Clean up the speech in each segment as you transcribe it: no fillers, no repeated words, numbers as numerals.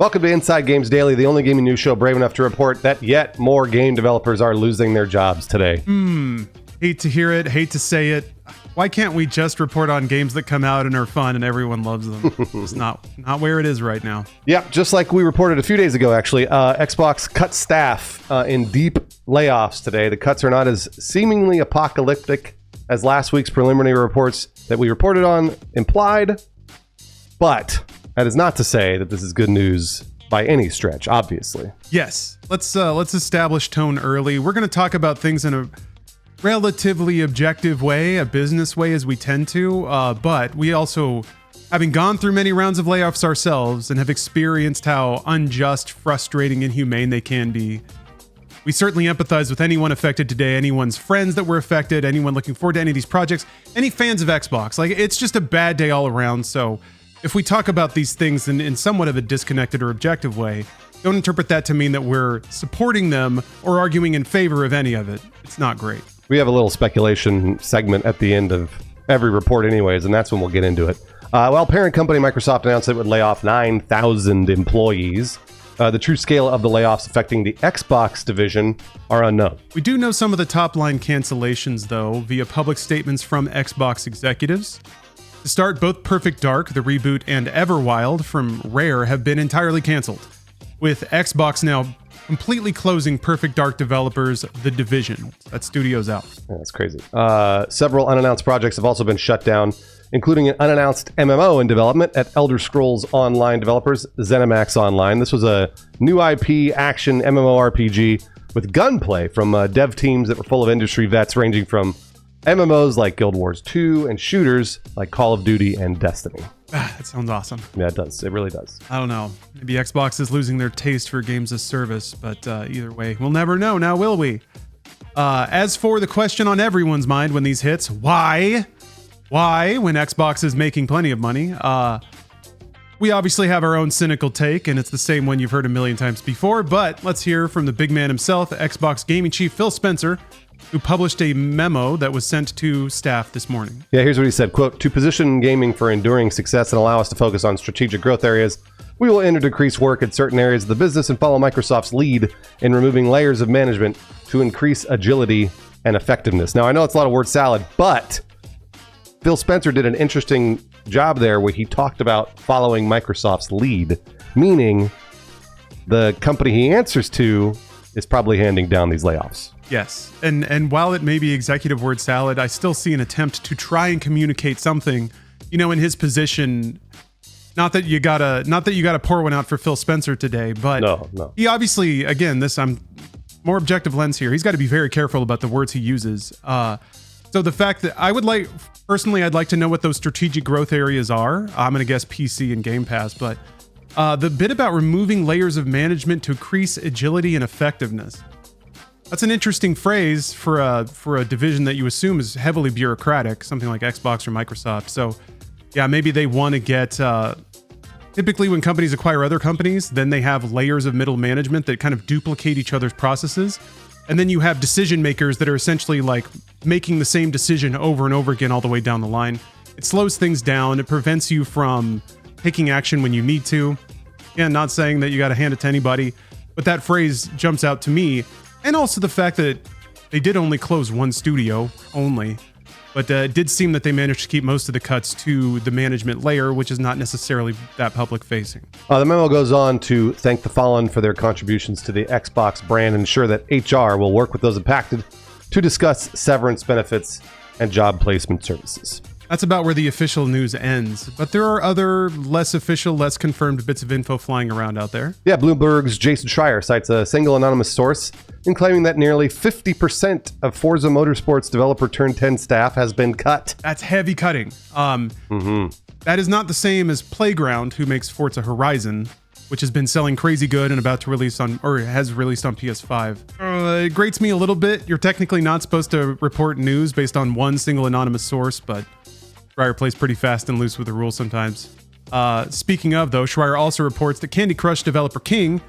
Welcome to Inside Games Daily, the only gaming news show brave enough to report that yet more game developers are losing their jobs today. Hate to hear it, hate to say it. Why can't we just report on games that come out and are fun and everyone loves them? It's not where it is right now. Yeah, just like we reported a few days ago, actually. Xbox cut staff in deep layoffs today. The cuts are not as seemingly apocalyptic as last week's preliminary reports that we reported on implied, but that is not to say that this is good news by any stretch, obviously. Yes, let's establish tone early. We're going to talk about things in a relatively objective way, a business way as we tend to, but we also, having gone through many rounds of layoffs ourselves and have experienced how unjust, frustrating, and inhumane they can be, we certainly empathize with anyone affected today, anyone's friends that were affected, anyone looking forward to any of these projects, any fans of Xbox. Like, it's just a bad day all around, so if we talk about these things in somewhat of a disconnected or objective way, don't interpret that to mean that we're supporting them or arguing in favor of any of it. It's not great. We have a little speculation segment at the end of every report anyways, and that's when we'll get into it. Parent company Microsoft announced it would lay off 9,000 employees. The true scale of the layoffs affecting the Xbox division are unknown. We do know some of the top-line cancellations, though, via public statements from Xbox executives. To start, both Perfect Dark, the reboot, and Everwild from Rare have been entirely canceled, with Xbox now completely closing Perfect Dark developers The Division. That studio's out. Yeah, that's crazy. Several unannounced projects have also been shut down, including an unannounced MMO in development at Elder Scrolls Online developers ZeniMax Online. This was a new IP action MMORPG with gunplay from dev teams that were full of industry vets ranging from MMOs like Guild Wars 2 and shooters like Call of Duty and Destiny. That sounds awesome. Yeah, it does. It really does. I don't know. Maybe Xbox is losing their taste for games as service, but either way, we'll never know, now will we? As for the question on everyone's mind when these hits, why? Why, when Xbox is making plenty of money? We obviously have our own cynical take, and it's the same one you've heard a million times before, but let's hear from the big man himself, Xbox gaming chief Phil Spencer, who published a memo that was sent to staff this morning. Yeah, here's what he said, quote, "To position gaming for enduring success and allow us to focus on strategic growth areas, we will end or decrease work in certain areas of the business and follow Microsoft's lead in removing layers of management to increase agility and effectiveness." Now, I know it's a lot of word salad, but Phil Spencer did an interesting job there where he talked about following Microsoft's lead, meaning the company he answers to is probably handing down these layoffs. Yes, and while it may be executive word salad, I still see an attempt to try and communicate something, in his position. Not that you gotta pour one out for Phil Spencer today, but no. He obviously, again, I'm more objective lens here. He's got to be very careful about the words he uses. So the fact that I'd like to know what those strategic growth areas are. I'm gonna guess PC and Game Pass, but the bit about removing layers of management to increase agility and effectiveness. That's an interesting phrase for a division that you assume is heavily bureaucratic, something like Xbox or Microsoft. So, yeah, maybe they want to get. Typically, when companies acquire other companies, then they have layers of middle management that kind of duplicate each other's processes, and then you have decision makers that are essentially like making the same decision over and over again all the way down the line. It slows things down. It prevents you from taking action when you need to. Again, not saying that you got to hand it to anybody, but that phrase jumps out to me. And also the fact that they did only close one studio, but it did seem that they managed to keep most of the cuts to the management layer, which is not necessarily that public facing. The memo goes on to thank the fallen for their contributions to the Xbox brand and ensure that HR will work with those impacted to discuss severance benefits and job placement services. That's about where the official news ends, but there are other less official, less confirmed bits of info flying around out there. Yeah, Bloomberg's Jason Schreier cites a single anonymous source in claiming that nearly 50% of Forza Motorsport's developer turned 10 staff has been cut. That's heavy cutting. That is not the same as Playground, who makes Forza Horizon, which has been selling crazy good and has released on PS5. It grates me a little bit. You're technically not supposed to report news based on one single anonymous source, but Schreier plays pretty fast and loose with the rules sometimes. Speaking of, though, Schreier also reports that Candy Crush developer King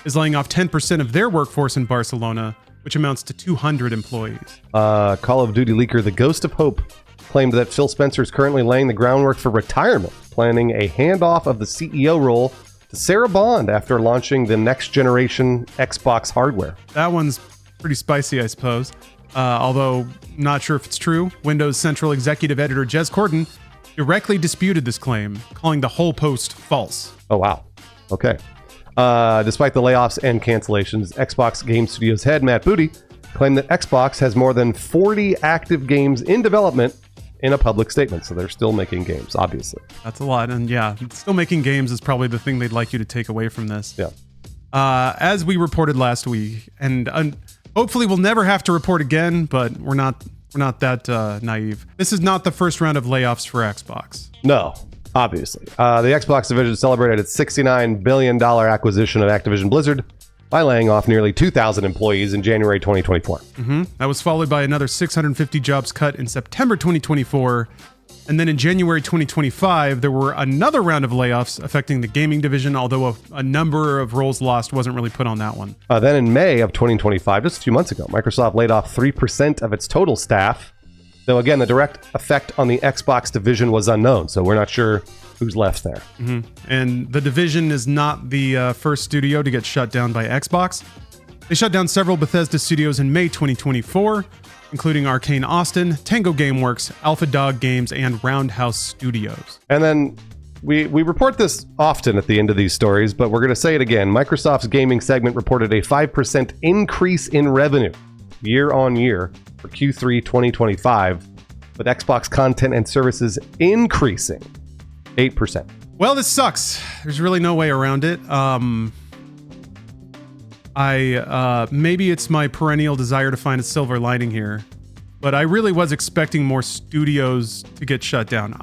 is laying off 10% of their workforce in Barcelona, which amounts to 200 employees. Call of Duty leaker The Ghost of Hope claimed that Phil Spencer is currently laying the groundwork for retirement, planning a handoff of the CEO role to Sarah Bond after launching the next generation Xbox hardware. That one's pretty spicy, I suppose. Although, not sure if it's true. Windows Central Executive Editor Jez Corden directly disputed this claim, calling the whole post false. Oh, wow. Okay. Despite the layoffs and cancellations, Xbox Game Studios head Matt Booty claimed that Xbox has more than 40 active games in development in a public statement. So they're still making games, obviously. That's a lot. And yeah, still making games is probably the thing they'd like you to take away from this. Yeah. As we reported last week, and hopefully we'll never have to report again, but we're not that naive. This is not the first round of layoffs for Xbox. No, obviously. The Xbox division celebrated its $69 billion acquisition of Activision Blizzard by laying off nearly 2,000 employees in January 2024. That was followed by another 650 jobs cut in September 2024. And then in January 2025, there were another round of layoffs affecting the gaming division, although a number of roles lost wasn't really put on that one. Then in May of 2025, just a few months ago, Microsoft laid off 3% of its total staff. Though again, the direct effect on the Xbox division was unknown, so we're not sure who's left there. And the division is not the first studio to get shut down by Xbox. They shut down several Bethesda studios in May 2024, including Arcane Austin, Tango Gameworks, Alpha Dog Games, and Roundhouse Studios. And then we report this often at the end of these stories, but we're going to say it again. Microsoft's gaming segment reported a 5% increase in revenue year on year for Q3 2025, with Xbox content and services increasing 8%. Well, this sucks. There's really no way around it. Maybe it's my perennial desire to find a silver lining here, but I really was expecting more studios to get shut down.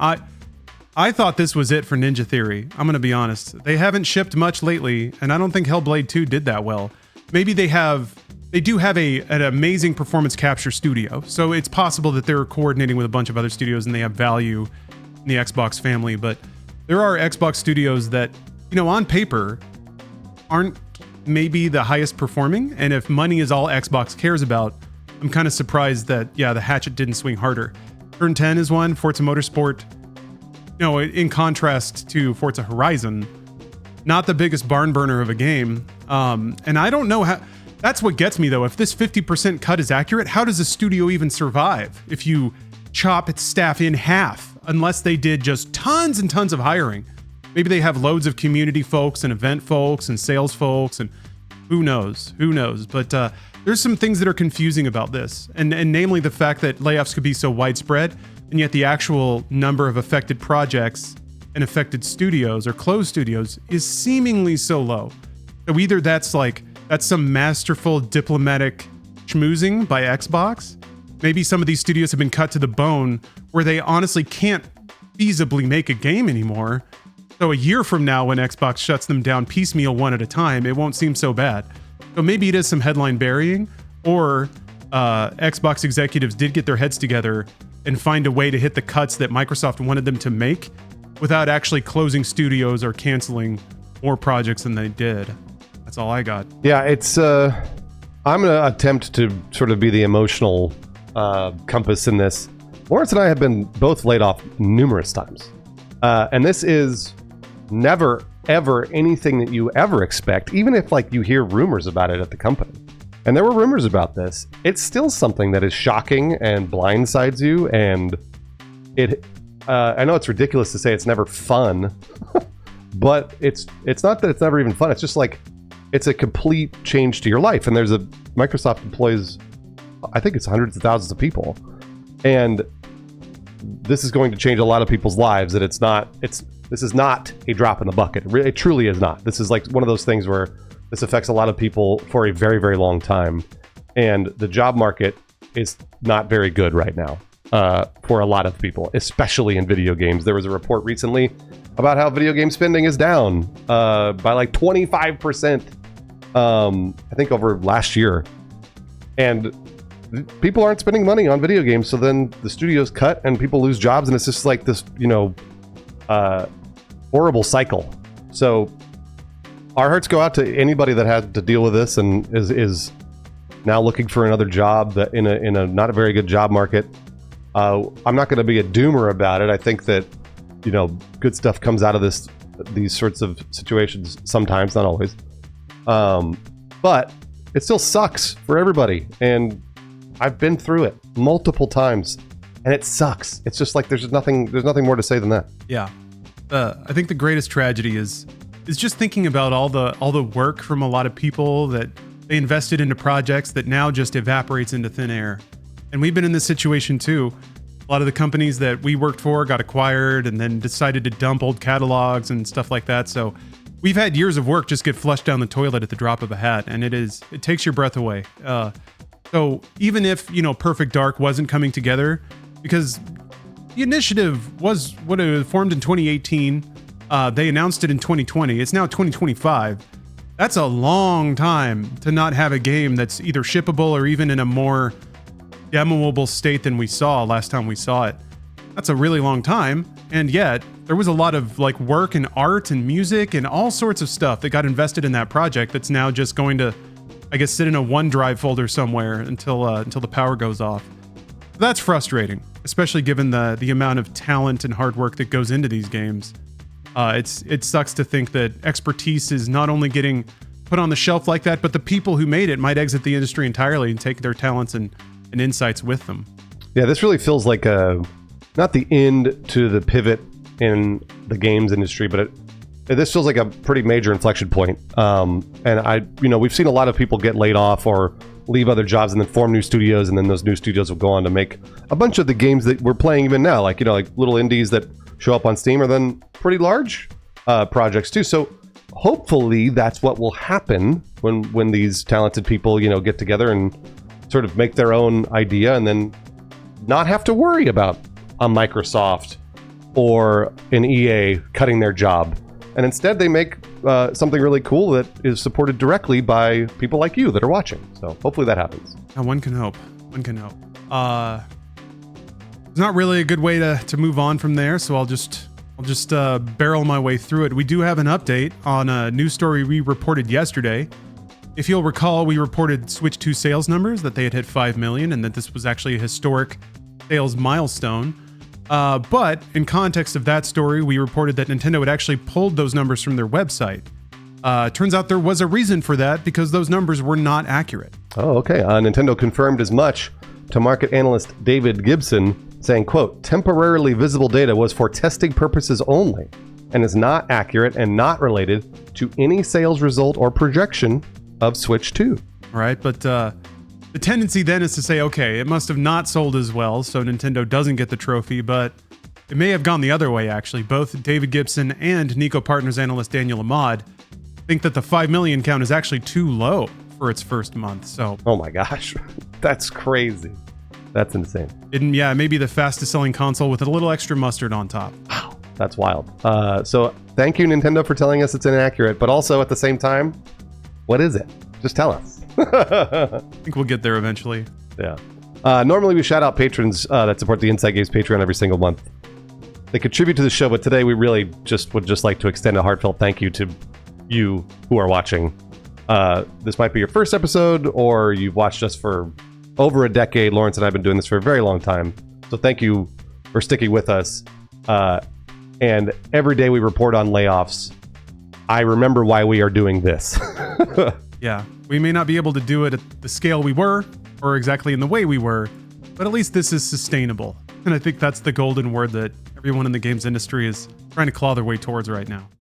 I thought this was it for Ninja Theory. I'm going to be honest. They haven't shipped much lately, and I don't think Hellblade 2 did that well. Maybe they do have an amazing performance capture studio, so it's possible that they're coordinating with a bunch of other studios and they have value in the Xbox family, but there are Xbox studios that, on paper aren't maybe the highest performing, and if money is all Xbox cares about, I'm kind of surprised that the hatchet didn't swing harder. Turn 10 is one. Forza Motorsport, in contrast to Forza Horizon, not the biggest barn burner of a game. And I don't know how. That's what gets me though. If this 50% cut is accurate, how does a studio even survive if you chop its staff in half? Unless they did just tons and tons of hiring. Maybe they have loads of community folks and event folks and sales folks, and who knows? But there's some things that are confusing about this, and namely the fact that layoffs could be so widespread, and yet the actual number of affected projects and affected studios or closed studios is seemingly so low. So either that's some masterful diplomatic schmoozing by Xbox. Maybe some of these studios have been cut to the bone where they honestly can't feasibly make a game anymore. So a year from now, when Xbox shuts them down piecemeal one at a time, it won't seem so bad. So maybe it is some headline burying, or Xbox executives did get their heads together and find a way to hit the cuts that Microsoft wanted them to make without actually closing studios or canceling more projects than they did. That's all I got. Yeah, it's I'm going to attempt to sort of be the emotional compass in this. Lawrence and I have been both laid off numerous times. And this is never, ever anything that you ever expect, even if you hear rumors about it at the company. And there were rumors about this. It's still something that is shocking and blindsides you. And I know it's ridiculous to say it's never fun, but it's not that it's never even fun. It's just it's a complete change to your life. And Microsoft employs, I think it's hundreds of thousands of people. And this is going to change a lot of people's lives. That this is not a drop in the bucket. It truly is not. This is one of those things where this affects a lot of people for a very, very long time. And the job market is not very good right now for a lot of people, especially in video games. There was a report recently about how video game spending is down by 25%, I think over last year. And people aren't spending money on video games, so then the studios cut and people lose jobs, and it's just this, horrible cycle. So our hearts go out to anybody that had to deal with this and is now looking for another job that in a not a very good job market. I'm not going to be a doomer about it. I think that good stuff comes out of this these sorts of situations sometimes, not always. But it still sucks for everybody. And I've been through it multiple times and it sucks. It's just like there's nothing more to say than that. Yeah. I think the greatest tragedy is just thinking about all the work from a lot of people that they invested into projects that now just evaporates into thin air. And we've been in this situation too. A lot of the companies that we worked for got acquired and then decided to dump old catalogs and stuff like that. So we've had years of work just get flushed down the toilet at the drop of a hat, and it takes your breath away. So even if, Perfect Dark wasn't coming together, because the initiative was what it was formed in 2018, they announced it in 2020. It's now 2025. That's a long time to not have a game that's either shippable or even in a more demoable state than we saw last time we saw it. That's a really long time, and yet there was a lot of work and art and music and all sorts of stuff that got invested in that project that's now just going to, I guess, sit in a OneDrive folder somewhere until the power goes off. That's frustrating, especially given the amount of talent and hard work that goes into these games. It sucks to think that expertise is not only getting put on the shelf like that, but the people who made it might exit the industry entirely and take their talents and insights with them. Yeah, this really feels like not the end to the pivot in the games industry, but this feels like a pretty major inflection point. And we've seen a lot of people get laid off or leave other jobs and then form new studios, and then those new studios will go on to make a bunch of the games that we're playing even now, like little indies that show up on Steam, or then pretty large projects too. So hopefully that's what will happen when these talented people get together and sort of make their own idea, and then not have to worry about a Microsoft or an EA cutting their job. And instead they make something really cool that is supported directly by people like you that are watching. So hopefully that happens. Now, one can hope. It's not really a good way to move on from there, so I'll just barrel my way through it. We do have an update on a news story we reported yesterday. If you'll recall, we reported Switch 2 sales numbers, that they had hit 5 million and that this was actually a historic sales milestone. But in context of that story, we reported that Nintendo had actually pulled those numbers from their website. Turns out there was a reason for that, because those numbers were not accurate. Oh, okay. Nintendo confirmed as much to market analyst David Gibson, saying, quote, "Temporarily visible data was for testing purposes only and is not accurate and not related to any sales result or projection of Switch 2. All right, but the tendency then is to say, okay, it must have not sold as well, so Nintendo doesn't get the trophy, but it may have gone the other way, actually. Both David Gibson and Nico Partners analyst Daniel Ahmad think that the 5 million count is actually too low for its first month, so... Oh my gosh, that's crazy. That's insane. It may be the fastest selling console with a little extra mustard on top. Wow, that's wild. So thank you, Nintendo, for telling us it's inaccurate, but also at the same time, what is it? Just tell us. I think we'll get there eventually. Yeah. Normally we shout out patrons that support the Inside Games Patreon every single month. They contribute to the show, but today we really would just like to extend a heartfelt thank you to you who are watching. This might be your first episode, or you've watched us for over a decade. Lawrence and I have been doing this for a very long time. So thank you for sticking with us. And every day we report on layoffs, I remember why we are doing this. Yeah, we may not be able to do it at the scale we were, or exactly in the way we were, but at least this is sustainable. And I think that's the golden word that everyone in the games industry is trying to claw their way towards right now.